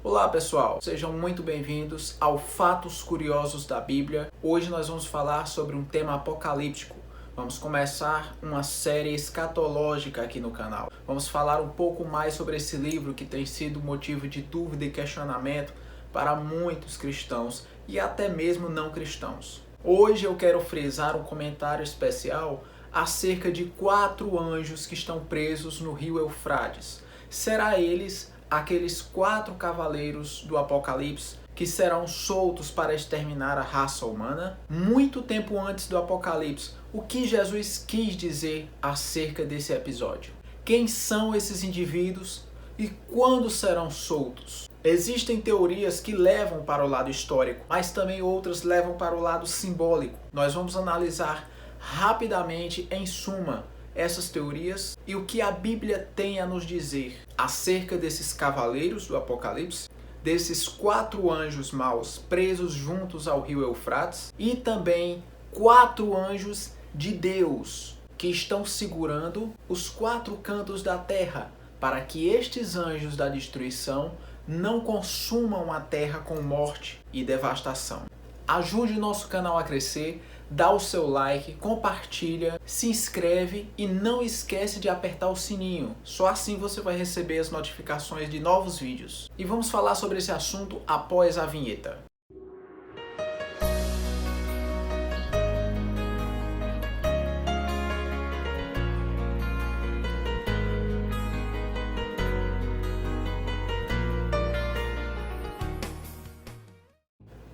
Olá pessoal, sejam muito bem-vindos ao Fatos Curiosos da Bíblia. Hoje nós vamos falar sobre um tema apocalíptico. Vamos começar uma série escatológica aqui no canal. Vamos falar um pouco mais sobre esse livro que tem sido motivo de dúvida e questionamento para muitos cristãos e até mesmo não cristãos. Hoje eu quero frisar um comentário especial acerca de 4 anjos que estão presos no rio Eufrates. Será eles aqueles 4 cavaleiros do Apocalipse que serão soltos para exterminar a raça humana? Muito tempo antes do Apocalipse, o que Jesus quis dizer acerca desse episódio? Quem são esses indivíduos e quando serão soltos? Existem teorias que levam para o lado histórico, mas também outras levam para o lado simbólico. Nós vamos analisar rapidamente, em suma, essas teorias e o que a Bíblia tem a nos dizer acerca desses cavaleiros do Apocalipse, desses 4 anjos maus presos juntos ao rio Eufrates e também 4 anjos de Deus que estão segurando os 4 cantos da terra para que estes anjos da destruição não consumam a terra com morte e devastação. Ajude o nosso canal a crescer, dá o seu like, compartilha, se inscreve e não esquece de apertar o sininho. Só assim você vai receber as notificações de novos vídeos. E vamos falar sobre esse assunto após a vinheta.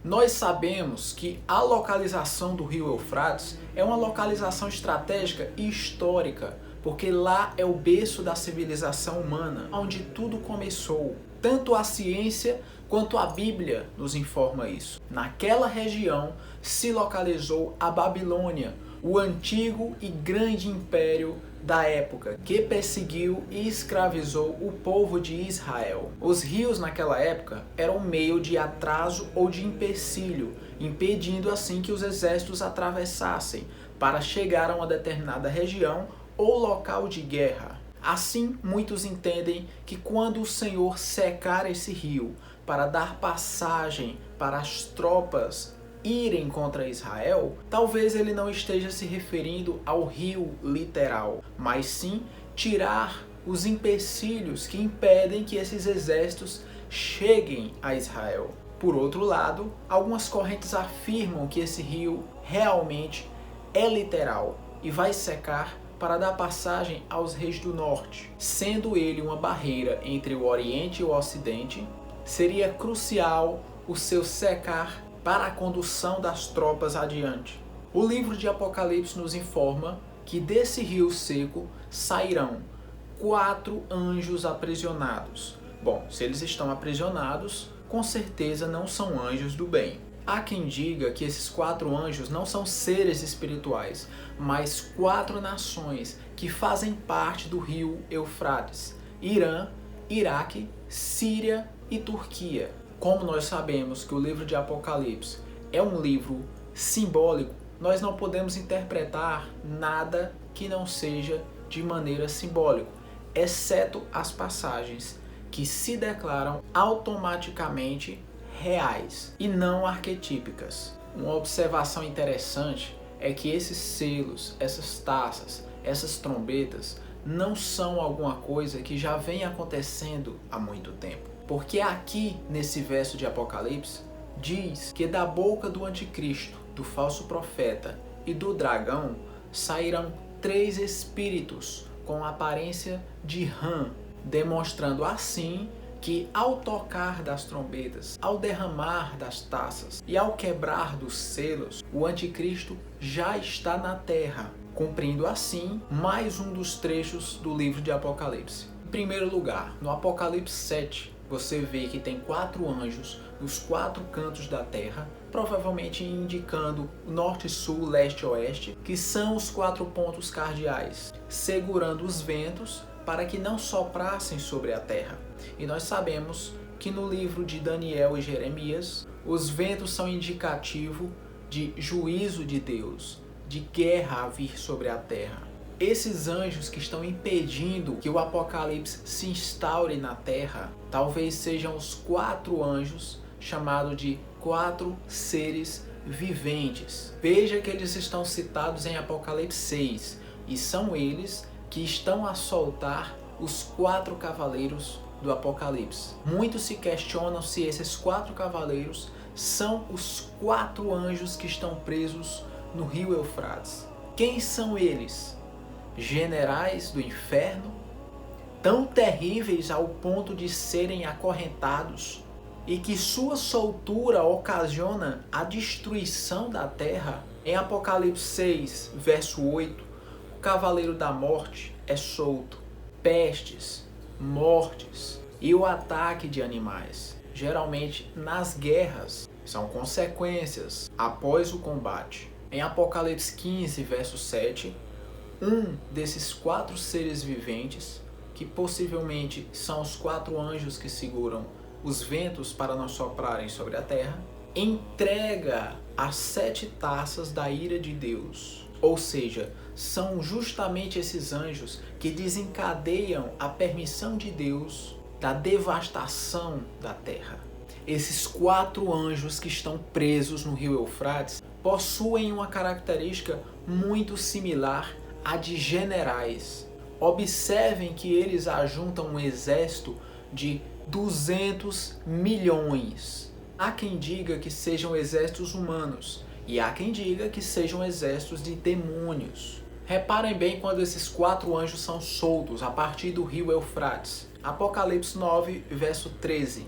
Nós sabemos que a localização do rio Eufrates é uma localização estratégica e histórica, porque lá é o berço da civilização humana, onde tudo começou. Tanto a ciência quanto a Bíblia nos informa isso. Naquela região se localizou a Babilônia, o antigo e grande império da época, que perseguiu e escravizou o povo de Israel. Os rios naquela época eram meio de atraso ou de empecilho, impedindo assim que os exércitos atravessassem para chegar a uma determinada região ou local de guerra. Assim, muitos entendem que quando o Senhor secar esse rio para dar passagem para as tropas irem contra Israel, talvez ele não esteja se referindo ao rio literal, mas sim tirar os empecilhos que impedem que esses exércitos cheguem a Israel. Por outro lado, algumas correntes afirmam que esse rio realmente é literal e vai secar para dar passagem aos reis do norte. Sendo ele uma barreira entre o Oriente e o Ocidente, seria crucial o seu secar para a condução das tropas adiante. O livro de Apocalipse nos informa que desse rio seco sairão 4 anjos aprisionados. Bom, se eles estão aprisionados, com certeza não são anjos do bem. Há quem diga que esses 4 anjos não são seres espirituais, mas 4 nações que fazem parte do rio Eufrates: Irã, Iraque, Síria e Turquia. Como nós sabemos que o livro de Apocalipse é um livro simbólico, nós não podemos interpretar nada que não seja de maneira simbólica, exceto as passagens que se declaram automaticamente reais e não arquetípicas. Uma observação interessante é que esses selos, essas taças, essas trombetas não são alguma coisa que já vem acontecendo há muito tempo. Porque aqui, nesse verso de Apocalipse, diz que da boca do anticristo, do falso profeta e do dragão sairão 3 espíritos com aparência de rã, demonstrando assim que ao tocar das trombetas, ao derramar das taças e ao quebrar dos selos, o anticristo já está na terra, cumprindo assim mais um dos trechos do livro de Apocalipse. Em primeiro lugar, no Apocalipse 7, você vê que tem 4 anjos nos 4 cantos da terra, provavelmente indicando norte, sul, leste e oeste, que são os 4 pontos cardeais, segurando os ventos para que não soprassem sobre a terra. E nós sabemos que no livro de Daniel e Jeremias, os ventos são indicativo de juízo de Deus, de guerra a vir sobre a terra. Esses anjos que estão impedindo que o Apocalipse se instaure na terra, talvez sejam os 4 anjos chamados de 4 seres viventes. Veja que eles estão citados em Apocalipse 6 e são eles que estão a soltar os 4 cavaleiros do Apocalipse. Muitos se questionam se esses 4 cavaleiros são os 4 anjos que estão presos no rio Eufrates. Quem são eles? Generais do inferno, tão terríveis ao ponto de serem acorrentados e que sua soltura ocasiona a destruição da terra. Em Apocalipse 6, verso 8, o cavaleiro da morte é solto. Pestes, mortes e o ataque de animais, geralmente nas guerras, são consequências após o combate. Em Apocalipse 15, verso 7, um desses 4 seres viventes, que possivelmente são os 4 anjos que seguram os ventos para não soprarem sobre a terra, entrega as 7 taças da ira de Deus. Ou seja, são justamente esses anjos que desencadeiam a permissão de Deus da devastação da terra. Esses 4 anjos que estão presos no rio Eufrates possuem uma característica muito similar à de generais. Observem que eles ajuntam um exército de 200 milhões. Há quem diga que sejam exércitos humanos e há quem diga que sejam exércitos de demônios. Reparem bem quando esses 4 anjos são soltos a partir do rio Eufrates. Apocalipse 9, verso 13.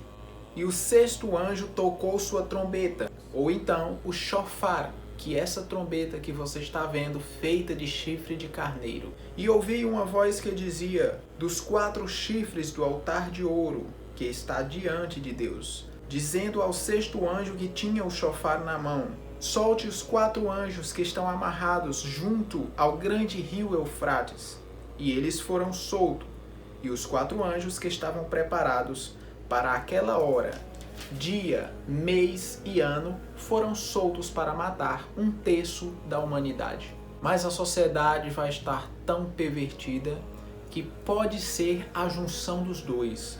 E o 6º anjo tocou sua trombeta, ou então o shofar, que é essa trombeta que você está vendo feita de chifre de carneiro. E ouvi uma voz que dizia: dos 4 chifres do altar de ouro que está diante de Deus, dizendo ao 6º anjo que tinha o shofar na mão: solte os 4 anjos que estão amarrados junto ao grande rio Eufrates. E eles foram soltos, e os 4 anjos que estavam preparados para aquela hora, dia, mês e ano, foram soltos para matar 1/3 da humanidade. Mas a sociedade vai estar tão pervertida que pode ser a junção dos dois.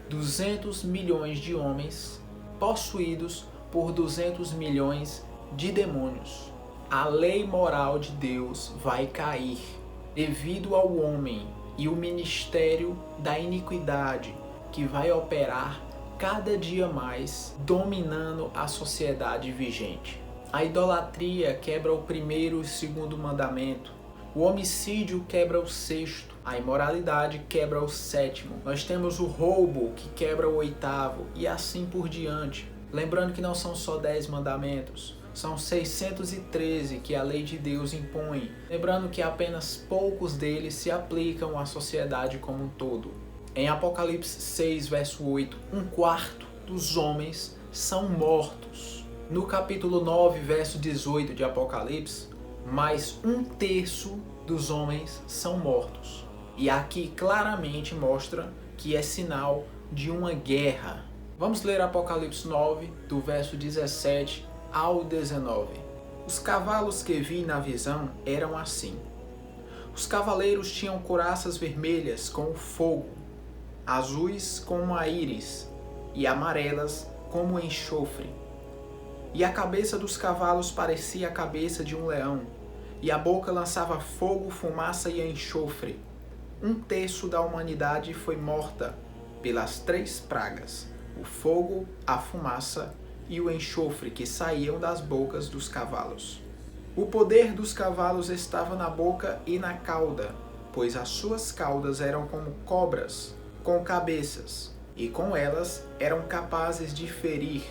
200 milhões de homens possuídos por 200 milhões de demônios. A lei moral de Deus vai cair devido ao homem e o ministério da iniquidade que vai operar cada dia mais, dominando a sociedade vigente. A idolatria quebra o 1º e 2º mandamento. O homicídio quebra o 6º. A imoralidade quebra o 7º. Nós temos o roubo que quebra o 8º e assim por diante. Lembrando que não são só 10 mandamentos, são 613 que a lei de Deus impõe. Lembrando que apenas poucos deles se aplicam à sociedade como um todo. Em Apocalipse 6, verso 8, 1/4 dos homens são mortos. No capítulo 9, verso 18 de Apocalipse, mais 1/3 dos homens são mortos. E aqui claramente mostra que é sinal de uma guerra. Vamos ler Apocalipse 9, do verso 17 ao 19. Os cavalos que vi na visão eram assim. Os cavaleiros tinham couraças vermelhas como fogo, azuis como a íris e amarelas como enxofre. E a cabeça dos cavalos parecia a cabeça de um leão, e a boca lançava fogo, fumaça e enxofre. 1/3 da humanidade foi morta pelas 3 pragas, o fogo, a fumaça e o enxofre que saíam das bocas dos cavalos. O poder dos cavalos estava na boca e na cauda, pois as suas caudas eram como cobras, com cabeças, e com elas eram capazes de ferir.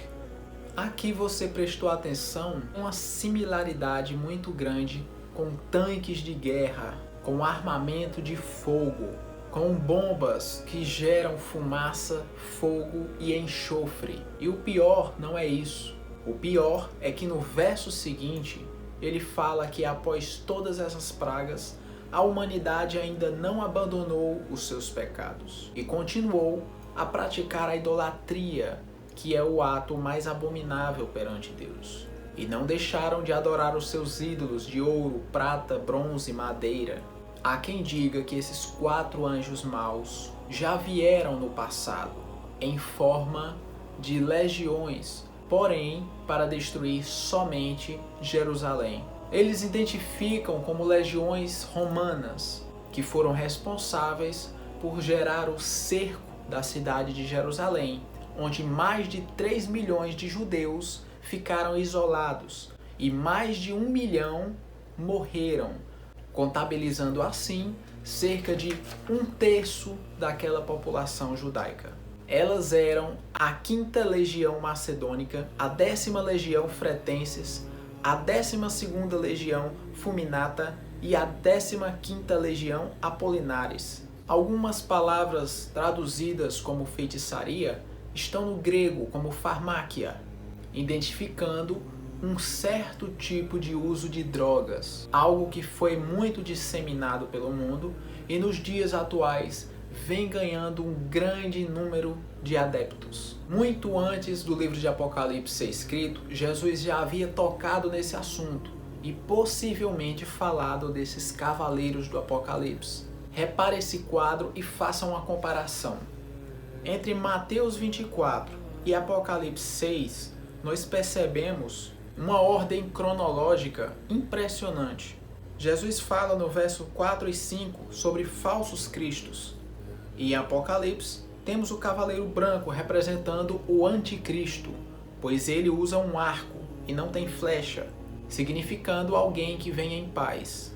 Aqui você prestou atenção a uma similaridade muito grande com tanques de guerra, com armamento de fogo, com bombas que geram fumaça, fogo e enxofre. E o pior não é isso. O pior é que no verso seguinte ele fala que após todas essas pragas, a humanidade ainda não abandonou os seus pecados e continuou a praticar a idolatria, que é o ato mais abominável perante Deus. E não deixaram de adorar os seus ídolos de ouro, prata, bronze e madeira. Há quem diga que esses 4 anjos maus já vieram no passado, em forma de legiões, porém para destruir somente Jerusalém. Eles identificam como legiões romanas, que foram responsáveis por gerar o cerco da cidade de Jerusalém, onde mais de 3 milhões de judeus ficaram isolados e mais de 1 milhão morreram, contabilizando assim cerca de 1/3 daquela população judaica. Elas eram a 5ª Legião Macedônica, a 10ª Legião Fretenses, a 12ª Legião Fulminata e a 15ª Legião Apolinares. Algumas palavras traduzidas como feitiçaria estão no grego como farmáquia, identificando um certo tipo de uso de drogas, algo que foi muito disseminado pelo mundo e nos dias atuais vem ganhando um grande número de adeptos. Muito antes do livro de Apocalipse ser escrito, Jesus já havia tocado nesse assunto e possivelmente falado desses cavaleiros do Apocalipse. Repare esse quadro e faça uma comparação. Entre Mateus 24 e Apocalipse 6, nós percebemos uma ordem cronológica impressionante. Jesus fala no verso 4 e 5 sobre falsos cristos. E em Apocalipse, temos o cavaleiro branco representando o anticristo, pois ele usa um arco e não tem flecha, significando alguém que vem em paz.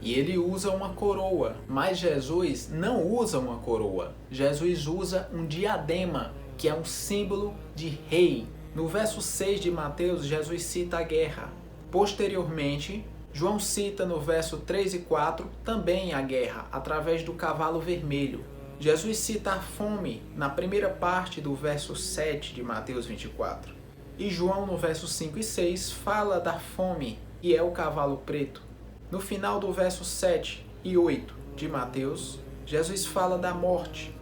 E ele usa uma coroa, mas Jesus não usa uma coroa. Jesus usa um diadema, que é um símbolo de rei. No verso 6 de Mateus, Jesus cita a guerra. Posteriormente, João cita no verso 3 e 4 também a guerra, através do cavalo vermelho. Jesus cita a fome na primeira parte do verso 7 de Mateus 24. E João, no verso 5 e 6, fala da fome, e é o cavalo preto. No final do verso 7 e 8 de Mateus, Jesus fala da morte.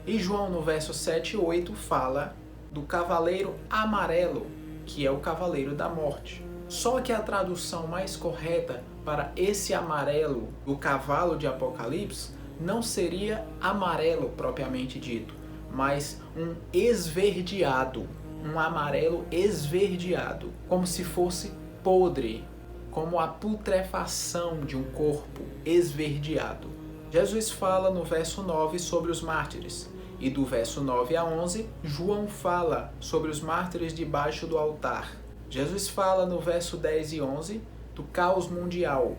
E João, no verso 7 e 8, fala do cavaleiro amarelo, que é o cavaleiro da morte. Só que a tradução mais correta para esse amarelo do cavalo de Apocalipse não seria amarelo propriamente dito, mas um esverdeado, um amarelo esverdeado, como se fosse podre, como a putrefação de um corpo esverdeado. Jesus fala no verso 9 sobre os mártires, e do verso 9 a 11, João fala sobre os mártires debaixo do altar. Jesus fala no verso 10 e 11 do caos mundial.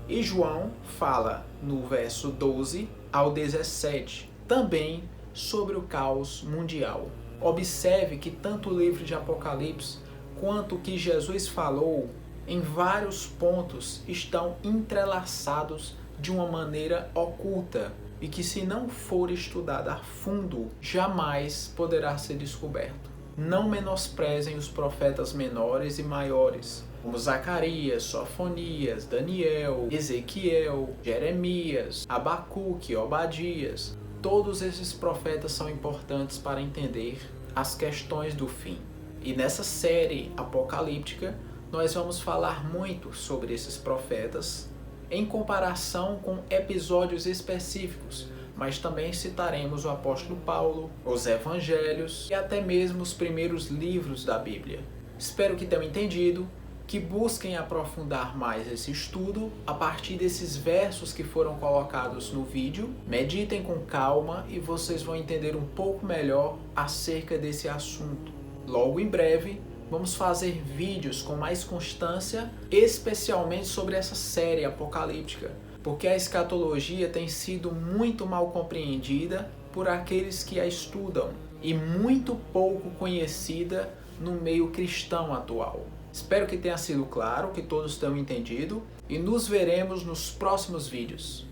E João fala no verso 12 ao 17 também sobre o caos mundial. Observe que tanto o livro de Apocalipse quanto o que Jesus falou em vários pontos estão entrelaçados de uma maneira oculta e que, se não for estudada a fundo, jamais poderá ser descoberto. Não menosprezem os profetas menores e maiores, como Zacarias, Sofonias, Daniel, Ezequiel, Jeremias, Abacuque, Obadias. Todos esses profetas são importantes para entender as questões do fim. E nessa série apocalíptica, nós vamos falar muito sobre esses profetas em comparação com episódios específicos, mas também citaremos o apóstolo Paulo, os evangelhos e até mesmo os primeiros livros da Bíblia. Espero que tenham entendido, que busquem aprofundar mais esse estudo a partir desses versos que foram colocados no vídeo. Meditem com calma e vocês vão entender um pouco melhor acerca desse assunto. Logo em breve, vamos fazer vídeos com mais constância, especialmente sobre essa série apocalíptica, porque a escatologia tem sido muito mal compreendida por aqueles que a estudam e muito pouco conhecida no meio cristão atual. Espero que tenha sido claro, que todos tenham entendido, e nos veremos nos próximos vídeos.